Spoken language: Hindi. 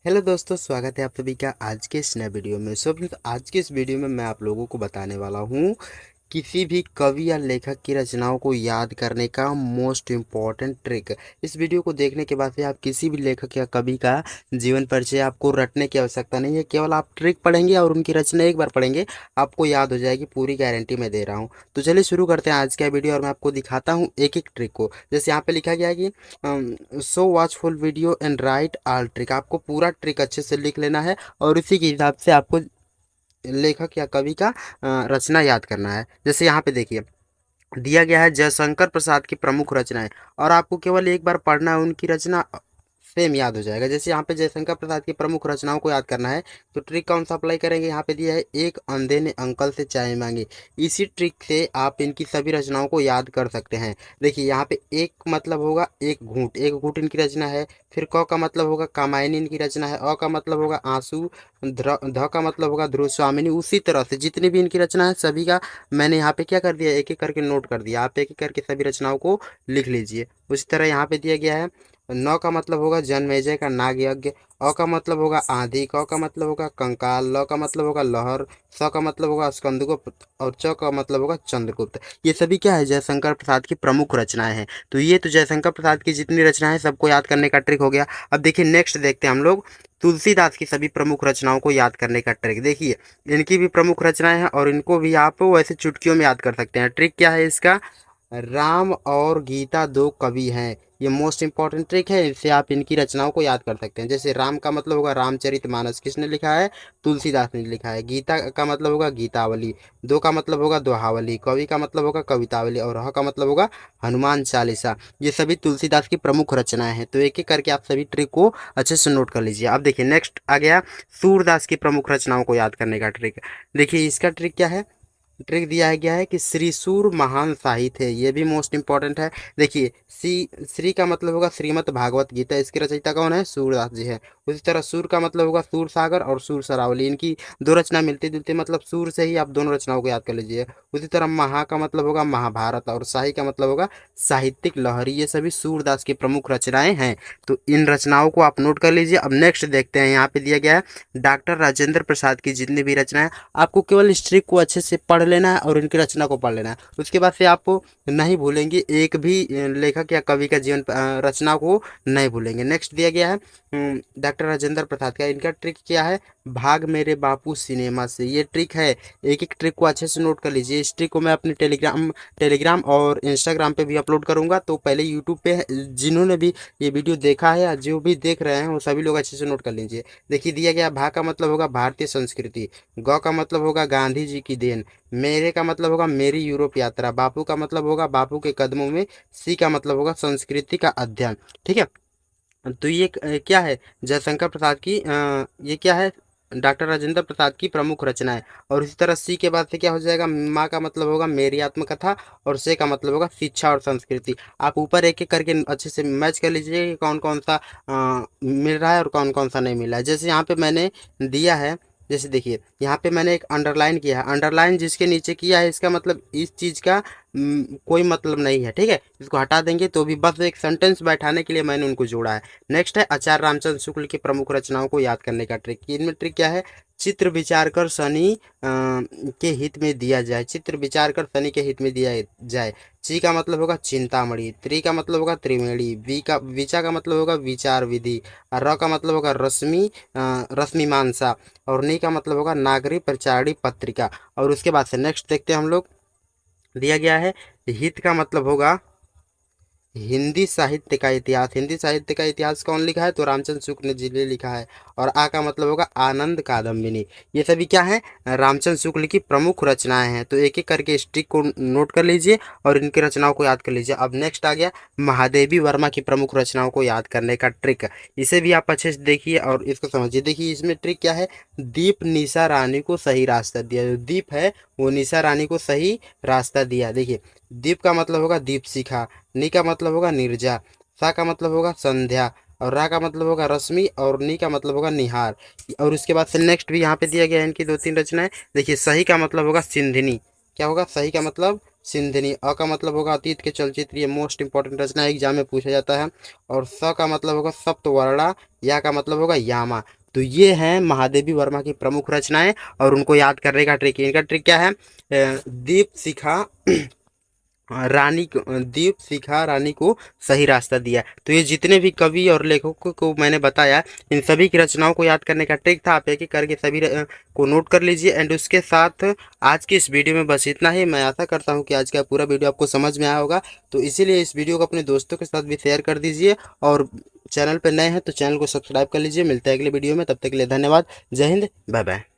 हेलो दोस्तों, स्वागत है आप सभी का आज के इस नए वीडियो में। आज के इस वीडियो में मैं आप लोगों को बताने वाला हूँ किसी भी कवि या लेखक की रचनाओं को याद करने का मोस्ट इम्पॉर्टेंट ट्रिक। इस वीडियो को देखने के बाद से आप किसी भी लेखक या कवि का जीवन परिचय आपको रटने की आवश्यकता नहीं है। केवल आप ट्रिक पढ़ेंगे और उनकी रचना एक बार पढ़ेंगे, आपको याद हो जाएगी, पूरी गारंटी मैं दे रहा हूँ। तो चलिए शुरू करते हैं आज का वीडियो और मैं आपको दिखाता हूँ एक एक ट्रिक को। जैसे यहाँ पे लिखा गया है कि so watch full video and right all trick. आपको पूरा ट्रिक अच्छे से लिख लेना है और उसी के हिसाब से आपको लेखक या कवि का रचना याद करना है। जैसे यहाँ पे देखिए दिया गया है जयशंकर प्रसाद की प्रमुख रचनाएं, और आपको केवल एक बार पढ़ना है, उनकी रचना सेम याद हो जाएगा। जैसे यहाँ पे जयशंकर प्रसाद की प्रमुख रचनाओं को याद करना है तो ट्रिक कौन सा अप्लाई करेंगे, यहाँ पे दिया है एक अंधे ने अंकल से चाय मांगी। इसी ट्रिक से आप इनकी सभी रचनाओं को याद कर सकते हैं। देखिए यहाँ पे एक मतलब होगा एक घूंट, एक घूंट इनकी रचना है। फिर क का मतलब होगा कामायनी इनकी रचना है। अ का मतलब होगा आंसू। ध का मतलब होगा ध्रुव स्वामिनी। उसी तरह से जितनी भी इनकी रचना है सभी का मैंने यहाँ पे क्या कर दिया, एक एक करके नोट कर दिया। आप एक एक करके सभी रचनाओं को लिख लीजिए। उसी तरह यहाँ पे दिया गया है नौ का मतलब होगा जन्मेजय का नाग यज्ञ। अ का मतलब होगा आंधी। क का मतलब होगा कंकाल। ल का मतलब होगा लहर। स का मतलब होगा स्कंदगुप्त और च का मतलब होगा चंद्रगुप्त। ये सभी क्या है, जयशंकर प्रसाद की प्रमुख रचनाएं हैं। तो ये तो जयशंकर प्रसाद की जितनी रचनाएं सबको याद करने का ट्रिक हो गया। अब देखिए नेक्स्ट देखते हैं हम लोग तुलसीदास की सभी प्रमुख रचनाओं को याद करने का ट्रिक। देखिए इनकी भी प्रमुख रचनाएं हैं और इनको भी आप वैसे चुटकियों में याद कर सकते हैं। ट्रिक क्या है इसका, राम और गीता दो कवि हैं। ये मोस्ट इंपॉर्टेंट ट्रिक है, इससे आप इनकी रचनाओं को याद कर सकते हैं। जैसे राम का मतलब होगा रामचरितमानस, किसने लिखा है, तुलसीदास ने लिखा है। गीता का मतलब होगा गीतावली। दो का मतलब होगा दोहावली। कवि का मतलब होगा कवितावली और ह का मतलब होगा हनुमान चालीसा। ये सभी तुलसीदास की प्रमुख रचनाएं हैं। तो एक एक करके आप सभी ट्रिक को अच्छे से नोट कर लीजिए। अब देखिए नेक्स्ट आ गया सूरदास की प्रमुख रचनाओं को याद करने का ट्रिक। देखिए इसका ट्रिक क्या है, ट्रिक दिया गया है कि श्री सूर महान साहित्य है। ये भी मोस्ट इंपॉर्टेंट है। देखिए श्री का मतलब होगा श्रीमद् भागवत गीता। इसके रचयिता कौन है, सूरदास जी है। उसी तरह सूर का मतलब होगा सूर सागर और सूर सरावली। इनकी दो रचना मिलती जुलती, मतलब सूर से ही आप दोनों रचनाओं को याद कर लीजिए। उसी तरह महा का मतलब होगा महाभारत और शाही का मतलब होगा साहित्यिक लहरी। ये सभी सूरदास की प्रमुख रचनाएं हैं। तो इन रचनाओं को आप नोट कर लीजिए। अब नेक्स्ट देखते हैं, यहाँ पे दिया गया है डॉक्टर राजेंद्र प्रसाद की जितनी भी रचनाएं, आपको केवल इस ट्रिक को अच्छे से पढ़ लेना है और इनकी रचना को पढ़ लेना है। उसके बाद से आप नहीं भूलेंगे, एक भी लेखक या कवि का जीवन रचना को नहीं भूलेंगे। नेक्स्ट दिया गया है डॉक्टर राजेंद्र प्रसाद का। इनका ट्रिक क्या है, भाग मेरे बापू सिनेमा से। ये ट्रिक है, एक एक ट्रिक को अच्छे से नोट कर लीजिए। इस ट्रिक को मैं अपने टेलीग्राम और इंस्टाग्राम पे भी अपलोड करूंगा। तो पहले यूट्यूब पे जिन्होंने भी ये वीडियो देखा है या जो भी देख रहे हैं वो सभी लोग अच्छे से नोट कर लीजिए। देखिए दिया गया भा का मतलब होगा भारतीय संस्कृति। ग का मतलब होगा गांधी जी की देन। मेरे का मतलब होगा मेरी यूरोप यात्रा। बापू का मतलब होगा बापू के कदमों में। सी का मतलब होगा संस्कृति का अध्ययन। ठीक है, तो ये क्या है, जयशंकर प्रसाद की ये क्या है, डॉक्टर राजेंद्र प्रसाद की प्रमुख रचनाएं। और इसी तरह सी के बाद से क्या हो जाएगा, माँ का मतलब होगा मेरी आत्मकथा और से का मतलब होगा शिक्षा और संस्कृति। आप ऊपर एक एक करके अच्छे से मैच कर लीजिए कि कौन कौन सा मिल रहा है और कौन कौन सा नहीं मिल रहा है। जैसे यहाँ पे मैंने दिया है, जैसे देखिए यहाँ पे मैंने एक अंडरलाइन किया है। अंडरलाइन जिसके नीचे किया है इसका मतलब इस चीज़ का कोई मतलब नहीं है। ठीक है, इसको हटा देंगे तो भी बस एक सेंटेंस बैठाने के लिए मैंने उनको जोड़ा है। नेक्स्ट है आचार्य रामचंद्र शुक्ल की प्रमुख रचनाओं को याद करने का ट्रिक। इनमें ट्रिक क्या है, चित्र विचार कर शनि के हित में दिया जाए। चित्र विचार कर शनि के हित में दिया जाए। ची का मतलब होगा चिंतामणि। त्रि का मतलब होगा त्रिवेणी। विचा का मतलब होगा विचार विधि। और र का मतलब होगा रश्मि मानसा। और नी का मतलब होगा नागरी प्रचारणी पत्रिका। और उसके बाद से नेक्स्ट देखते हैं हम लोग, दिया गया है हित का मतलब होगा हिंदी साहित्य का इतिहास। हिंदी साहित्य का इतिहास कौन लिखा है, तो रामचंद्र शुक्ल जी ने लिखा है। और आ का मतलब होगा आनंद कादम्बिनी। ये सभी क्या है, रामचंद्र शुक्ल की प्रमुख रचनाएं हैं। तो एक एक करके इस ट्रिक को नोट कर लीजिए और इनकी रचनाओं को याद कर लीजिए। अब नेक्स्ट आ गया महादेवी वर्मा की प्रमुख रचनाओं को याद करने का ट्रिक। इसे भी आप अच्छे से देखिए और इसको समझिए। देखिए इसमें ट्रिक क्या है, दीप निशा रानी को सही रास्ता दिया। जो दीप है वो निशा रानी को सही रास्ता दिया। देखिए दीप का मतलब होगा दीप शिखा। नी का मतलब होगा निर्जा। सा का मतलब होगा संध्या। और रा का मतलब होगा रश्मि। और नी का मतलब होगा निहार। और उसके बाद से नेक्स्ट भी यहाँ पे दिया गया है इनकी दो तीन रचनाएं। देखिए सही का मतलब होगा सिंधिनी। क्या होगा, सही का मतलब सिंधिनी। अ का मतलब होगा अतीत के चलचित्र, ये मोस्ट इंपॉर्टेंट रचना एग्जाम में पूछा जाता है। और स का मतलब होगा सप्तवर्णा, या का मतलब होगा यामा। तो ये हैं महादेवी वर्मा की प्रमुख रचनाएं, और उनको याद करने का ट्रिक, इनका ट्रिक क्या है, दीप शिखा दीप शिखा रानी को सही रास्ता दिया। तो ये जितने भी कवि और लेखकों को मैंने बताया, इन सभी की रचनाओं को याद करने का ट्रिक था। आप एक एक करके सभी को नोट कर लीजिए। एंड उसके साथ आज की इस वीडियो में बस इतना ही। मैं आशा करता हूँ कि आज का पूरा वीडियो आपको समझ में आया होगा। तो इसीलिए इस वीडियो को अपने दोस्तों के साथ भी शेयर कर दीजिए, और चैनल पर नए हैं तो चैनल को सब्सक्राइब कर लीजिए। मिलते हैं अगले वीडियो में, तब तक के लिए धन्यवाद। जय हिंद, बाय बाय।